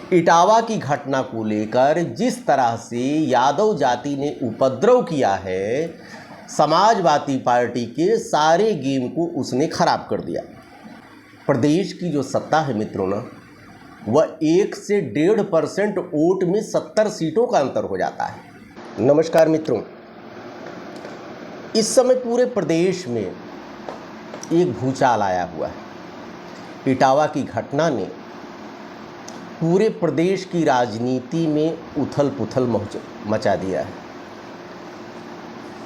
इटावा की घटना को लेकर जिस तरह से यादव जाति ने उपद्रव किया है, समाजवादी पार्टी के सारे गेम को उसने खराब कर दिया। प्रदेश की जो सत्ता है मित्रों ना, वह 1 से 1.5% वोट में 70 सीटों का अंतर हो जाता है। नमस्कार मित्रों, इस समय पूरे प्रदेश में एक भूचाल आया हुआ है। इटावा की घटना ने पूरे प्रदेश की राजनीति में उथल पुथल मचा दिया है।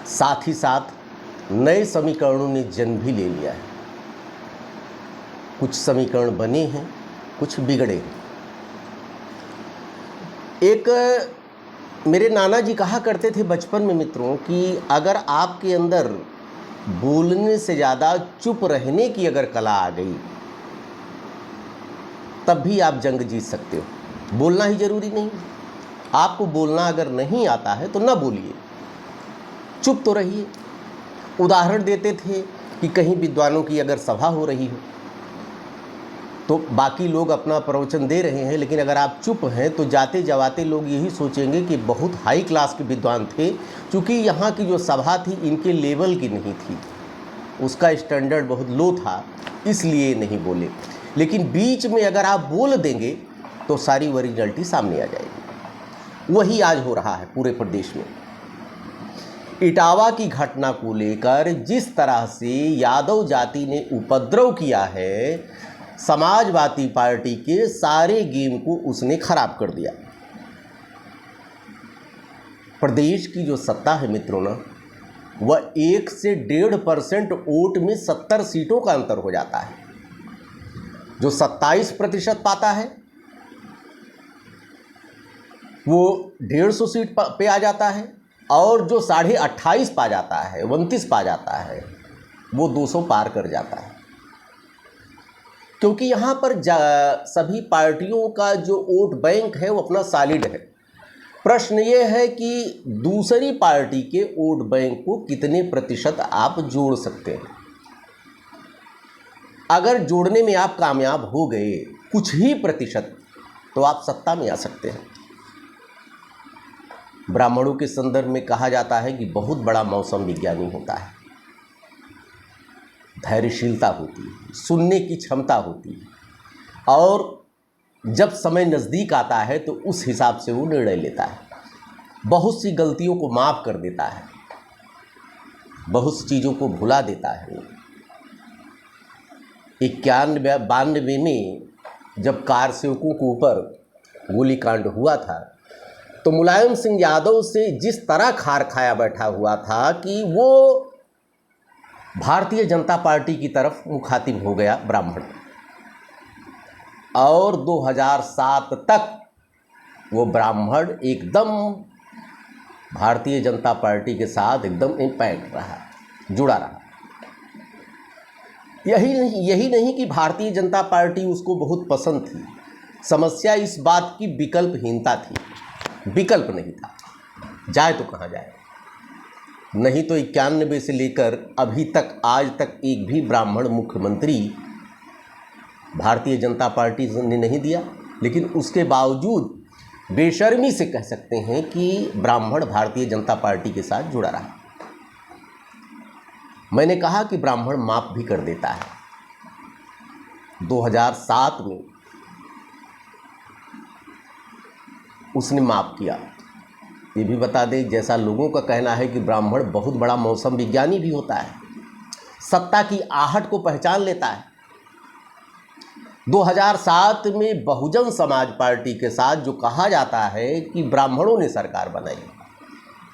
साथ ही साथ नए समीकरणों ने जन्म भी ले लिया है। कुछ समीकरण बने हैं, कुछ बिगड़े हैं। एक मेरे नाना जी कहा करते थे बचपन में मित्रों कि अगर आपके अंदर बोलने से ज़्यादा चुप रहने की अगर कला आ गई, तब भी आप जंग जीत सकते हो। बोलना ही जरूरी नहीं। आपको बोलना अगर नहीं आता है तो ना बोलिए, चुप तो रहिए। उदाहरण देते थे कि कहीं विद्वानों की अगर सभा हो रही हो तो बाकी लोग अपना प्रवचन दे रहे हैं, लेकिन अगर आप चुप हैं तो जाते जवाते लोग यही सोचेंगे कि बहुत हाई क्लास के विद्वान थे। क्योंकि यहाँ की जो सभा थी इनके लेवल की नहीं थी, उसका स्टैंडर्ड बहुत लो था, इसलिए नहीं बोले। लेकिन बीच में अगर आप बोल देंगे तो सारी ओरिजिनलिटी सामने आ जाएगी। वही आज हो रहा है पूरे प्रदेश में। इटावा की घटना को लेकर जिस तरह से यादव जाति ने उपद्रव किया है, समाजवादी पार्टी के सारे गेम को उसने खराब कर दिया। प्रदेश की जो सत्ता है मित्रों ना, वह 1 से 1.5% वोट में 70 सीटों का अंतर हो जाता है। जो 27% पाता है वो 150 सीट पे आ जाता है, और जो 28.5 पा जाता है, 29 पा जाता है, वो 200 पार कर जाता है। क्योंकि यहाँ पर सभी पार्टियों का जो वोट बैंक है वो अपना सॉलिड है। प्रश्न ये है कि दूसरी पार्टी के वोट बैंक को कितने प्रतिशत आप जोड़ सकते हैं। अगर जोड़ने में आप कामयाब हो गए कुछ ही प्रतिशत, तो आप सत्ता में आ सकते हैं। ब्राह्मणों के संदर्भ में कहा जाता है कि बहुत बड़ा मौसम विज्ञानी होता है। धैर्यशीलता होती है, सुनने की क्षमता होती है, और जब समय नज़दीक आता है तो उस हिसाब से वो निर्णय लेता है। बहुत सी गलतियों को माफ़ कर देता है, बहुत सी चीज़ों को भुला देता है। 91-92 में जब कार सेवकों के ऊपर गोलीकांड हुआ था, तो मुलायम सिंह यादव से जिस तरह खार खाया बैठा हुआ था कि वो भारतीय जनता पार्टी की तरफ मुखातिब हो गया ब्राह्मण, और 2007 तक वो ब्राह्मण एकदम भारतीय जनता पार्टी के साथ एकदम इम्पैक्ट रहा, जुड़ा रहा। यही नहीं कि भारतीय जनता पार्टी उसको बहुत पसंद थी। समस्या इस बात की विकल्पहीनता थी। विकल्प नहीं था, जाए तो कहाँ जाए। नहीं तो 91 से लेकर अभी तक, आज तक एक भी ब्राह्मण मुख्यमंत्री भारतीय जनता पार्टी ने नहीं दिया। लेकिन उसके बावजूद बेशर्मी से कह सकते हैं कि ब्राह्मण भारतीय जनता पार्टी के साथ जुड़ा रहा। मैंने कहा कि ब्राह्मण माफ भी कर देता है। 2007 में उसने माफ किया। ये भी बता दें, जैसा लोगों का कहना है कि ब्राह्मण बहुत बड़ा मौसम विज्ञानी भी होता है, सत्ता की आहट को पहचान लेता है। 2007 में बहुजन समाज पार्टी के साथ जो कहा जाता है कि ब्राह्मणों ने सरकार बनाई,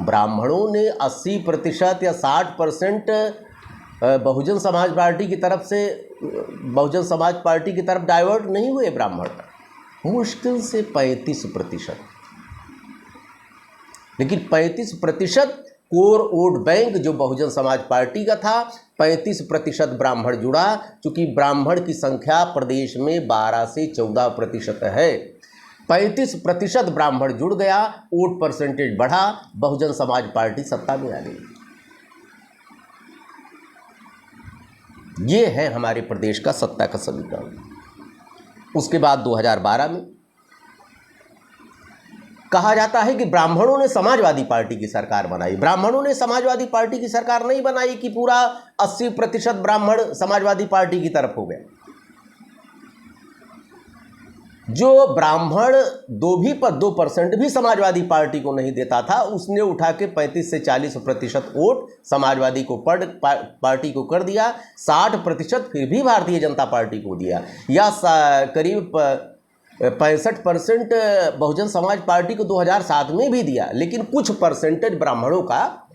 ब्राह्मणों ने 80% या 60% बहुजन समाज पार्टी की तरफ से, बहुजन समाज पार्टी की तरफ डाइवर्ट नहीं हुए ब्राह्मण, मुश्किल से 35%। लेकिन 35% कोर वोट बैंक जो बहुजन समाज पार्टी का था, 35% ब्राह्मण जुड़ा। चूँकि ब्राह्मण की संख्या प्रदेश में 12 से 14% है, 35% ब्राह्मण जुड़ गया, वोट परसेंटेज बढ़ा, बहुजन समाज पार्टी सत्ता में आ गई। ये है हमारे प्रदेश का सत्ता का समीकरण। उसके बाद 2012 में कहा जाता है कि ब्राह्मणों ने समाजवादी पार्टी की सरकार बनाई। ब्राह्मणों ने समाजवादी पार्टी की सरकार नहीं बनाई कि पूरा 80% ब्राह्मण समाजवादी पार्टी की तरफ हो गए। जो ब्राह्मण 2% भी समाजवादी पार्टी को नहीं देता था, उसने उठा के 35 से 40% वोट समाजवादी को पार्टी को कर दिया। 60% फिर भी भारतीय जनता पार्टी को दिया, या करीब 65% बहुजन समाज पार्टी को 2007 में भी दिया। लेकिन कुछ परसेंटेज ब्राह्मणों का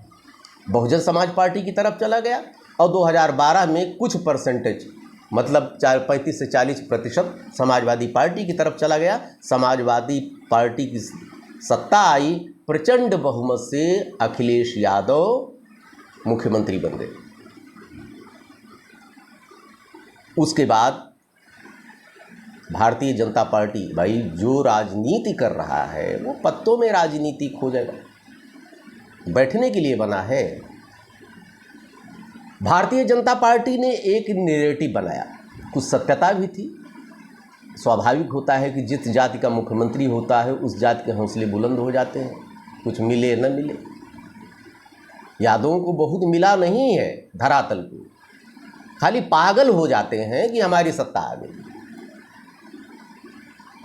बहुजन समाज पार्टी की तरफ चला गया, और 2012 में कुछ परसेंटेज मतलब 35 से 40% समाजवादी पार्टी की तरफ चला गया। समाजवादी पार्टी की सत्ता आई, प्रचंड बहुमत से अखिलेश यादव मुख्यमंत्री बन गए। उसके बाद भारतीय जनता पार्टी, भाई जो राजनीति कर रहा है वो पत्तों में राजनीति खोजेगा, बैठने के लिए बना है। भारतीय जनता पार्टी ने एक नैरेटिव बनाया, कुछ सत्यता भी थी। स्वाभाविक होता है कि जिस जाति का मुख्यमंत्री होता है उस जाति के हौसले बुलंद हो जाते हैं, कुछ मिले न मिले। यादवों को बहुत मिला नहीं है धरातल को, खाली पागल हो जाते हैं कि हमारी सत्ता आ गई।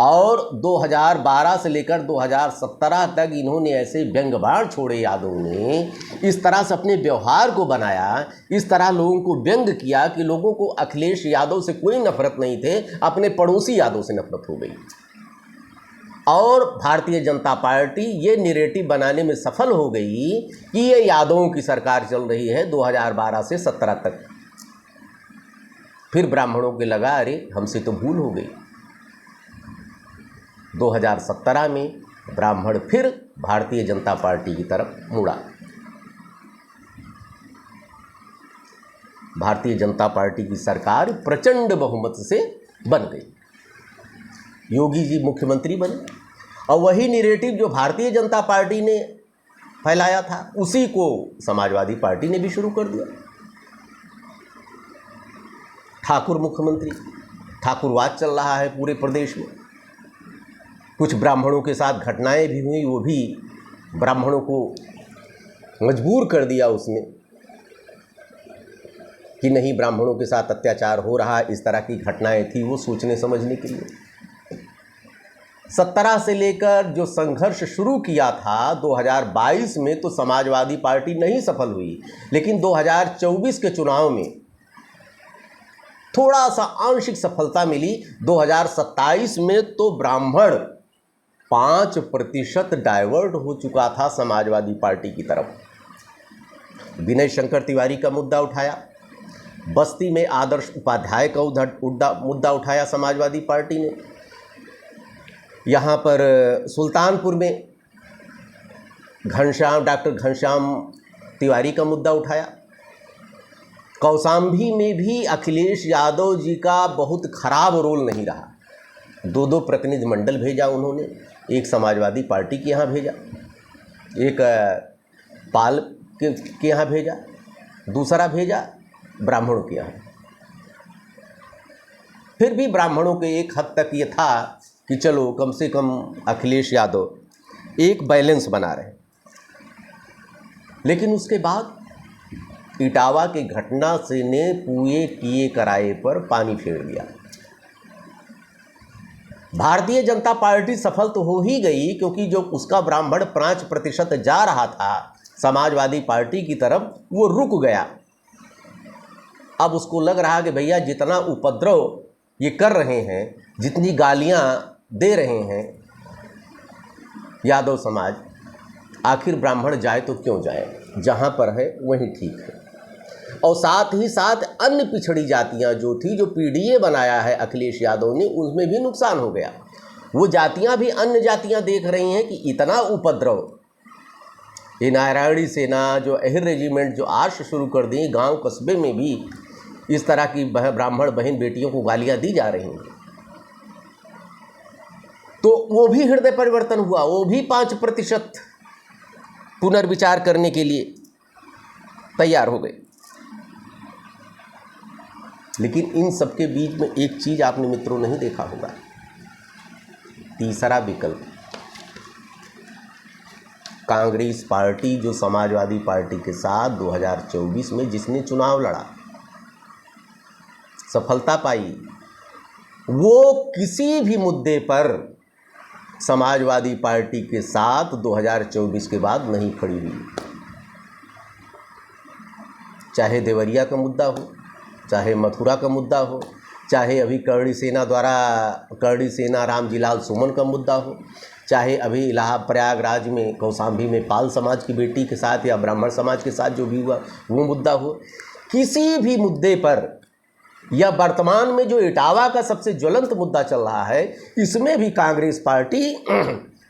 और 2012 से लेकर 2017 तक इन्होंने ऐसे व्यंग बाण छोड़े यादव ने, इस तरह से अपने व्यवहार को बनाया, इस तरह लोगों को व्यंग किया कि लोगों को अखिलेश यादव से कोई नफरत नहीं थे, अपने पड़ोसी यादव से नफरत हो गई। और भारतीय जनता पार्टी ये नैरेटिव बनाने में सफल हो गई कि ये यादवों की सरकार चल रही है 2012 से 17 तक। फिर ब्राह्मणों के लगा अरे हमसे तो भूल हो गई। 2017 में ब्राह्मण फिर भारतीय जनता पार्टी की तरफ मुड़ा। भारतीय जनता पार्टी की सरकार प्रचंड बहुमत से बन गई। योगी जी मुख्यमंत्री बने, और वही नैरेटिव जो भारतीय जनता पार्टी ने फैलाया था उसी को समाजवादी पार्टी ने भी शुरू कर दिया। ठाकुर मुख्यमंत्री, ठाकुरवाद चल रहा है पूरे प्रदेश में। कुछ ब्राह्मणों के साथ घटनाएं भी हुई, वो भी ब्राह्मणों को मजबूर कर दिया उसमें कि नहीं ब्राह्मणों के साथ अत्याचार हो रहा है। इस तरह की घटनाएं थी वो सोचने समझने के लिए। 17 से लेकर जो संघर्ष शुरू किया था 2022 में तो समाजवादी पार्टी नहीं सफल हुई, लेकिन 2024 के चुनाव में थोड़ा सा आंशिक सफलता मिली। 2027 में तो ब्राह्मण 5% डाइवर्ट हो चुका था समाजवादी पार्टी की तरफ। विनय शंकर तिवारी का मुद्दा उठाया, बस्ती में आदर्श उपाध्याय का मुद्दा उठाया समाजवादी पार्टी ने, यहाँ पर सुल्तानपुर में डॉक्टर घनश्याम तिवारी का मुद्दा उठाया, कौशाम्बी में भी अखिलेश यादव जी का बहुत खराब रोल नहीं रहा। 2 प्रतिनिधि मंडल भेजा उन्होंने, एक समाजवादी पार्टी के यहाँ भेजा, एक पाल के यहाँ भेजा, दूसरा भेजा ब्राह्मणों के यहाँ। फिर भी ब्राह्मणों के एक हद तक ये था कि चलो कम से कम अखिलेश यादव एक बैलेंस बना रहे। लेकिन उसके बाद इटावा के घटना से ने पूरे किए कराए पर पानी फेर दिया। भारतीय जनता पार्टी सफल तो हो ही गई, क्योंकि जो उसका ब्राह्मण 5% जा रहा था समाजवादी पार्टी की तरफ, वो रुक गया। अब उसको लग रहा कि भैया जितना उपद्रव ये कर रहे हैं, जितनी गालियां दे रहे हैं यादव समाज, आखिर ब्राह्मण जाए तो क्यों जाए, जहां पर है वहीं ठीक है। और साथ ही साथ अन्य पिछड़ी जातियां जो थी, जो पीडीए बनाया है अखिलेश यादव ने, उसमें भी नुकसान हो गया। वो जातियां भी अन्य जातियां देख रही हैं कि इतना उपद्रव, ये नारायणी सेना जो अहिर रेजिमेंट जो आर्श शुरू कर दी, गांव कस्बे में भी इस तरह की ब्राह्मण बहन बेटियों को गालियां दी जा रही हैं, तो वो भी हृदय परिवर्तन हुआ, वो भी 5% पुनर्विचार करने के लिए तैयार हो गए। लेकिन इन सबके बीच में एक चीज़ आपने मित्रों नहीं देखा होगा, तीसरा विकल्प। कांग्रेस पार्टी जो समाजवादी पार्टी के साथ 2024 में जिसने चुनाव लड़ा, सफलता पाई, वो किसी भी मुद्दे पर समाजवादी पार्टी के साथ 2024 के बाद नहीं खड़ी हुई। चाहे देवरिया का मुद्दा हो, चाहे मथुरा का मुद्दा हो, चाहे अभी करणी सेना रामजीलाल सुमन का मुद्दा हो, चाहे अभी इलाहाबाद प्रयागराज में कौशाम्बी में पाल समाज की बेटी के साथ या ब्राह्मण समाज के साथ जो भी हुआ वो मुद्दा हो, किसी भी मुद्दे पर, या वर्तमान में जो इटावा का सबसे ज्वलंत मुद्दा चल रहा है, इसमें भी कांग्रेस पार्टी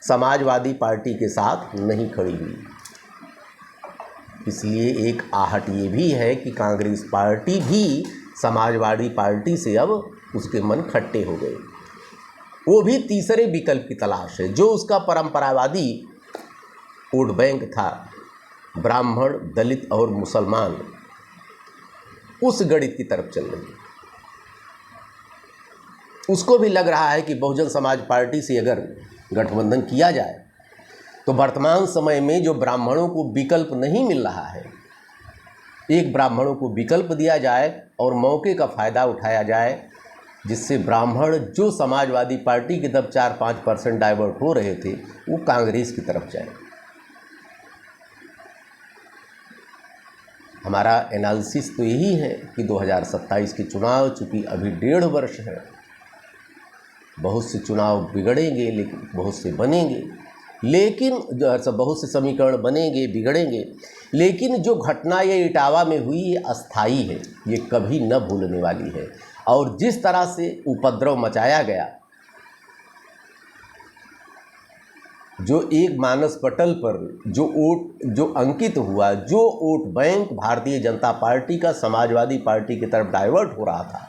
समाजवादी पार्टी के साथ नहीं खड़ी हुई। इसलिए एक आहट ये भी है कि कांग्रेस पार्टी भी समाजवादी पार्टी से अब उसके मन खट्टे हो गए। वो भी तीसरे विकल्प की तलाश है, जो उसका परंपरावादी वोट बैंक था, ब्राह्मण, दलित और मुसलमान, उस गणित की तरफ चल रही है। उसको भी लग रहा है कि बहुजन समाज पार्टी से अगर गठबंधन किया जाए तो वर्तमान समय में जो ब्राह्मणों को विकल्प नहीं मिल रहा है, एक ब्राह्मणों को विकल्प दिया जाए और मौके का फ़ायदा उठाया जाए, जिससे ब्राह्मण जो समाजवादी पार्टी की तरफ 4-5% डाइवर्ट हो रहे थे वो कांग्रेस की तरफ जाए। हमारा एनालिसिस तो यही है कि 2027 के चुनाव, चूँकि अभी 1.5 वर्ष है, बहुत से चुनाव बिगड़ेंगे लेकिन बहुत से बनेंगे, लेकिन बहुत से समीकरण बनेंगे, बिगड़ेंगे, लेकिन जो घटना ये इटावा में हुई ये अस्थाई है, ये कभी न भूलने वाली है। और जिस तरह से उपद्रव मचाया गया, जो एक मानस पटल पर जो अंकित हुआ, जो vote bank Bharatiya Janata party का समाजवादी पार्टी की तरफ डाइवर्ट हो रहा था,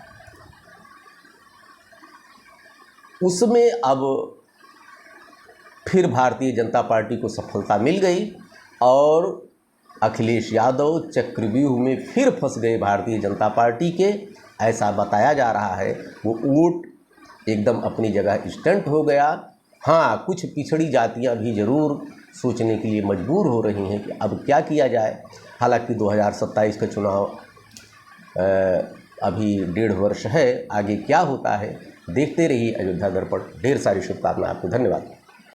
उसमें अब फिर भारतीय जनता पार्टी को सफलता मिल गई और अखिलेश यादव चक्रव्यूह में फिर फंस गए भारतीय जनता पार्टी के, ऐसा बताया जा रहा है। वो वोट एकदम अपनी जगह स्टंट हो गया। हाँ, कुछ पिछड़ी जातियां भी ज़रूर सोचने के लिए मजबूर हो रही हैं कि अब क्या किया जाए। हालांकि 2027 का चुनाव अभी 1.5 वर्ष है, आगे क्या होता है देखते रहिए अयोध्या दर्पण। ढेर सारी शुभकामनाएं आपको, धन्यवाद।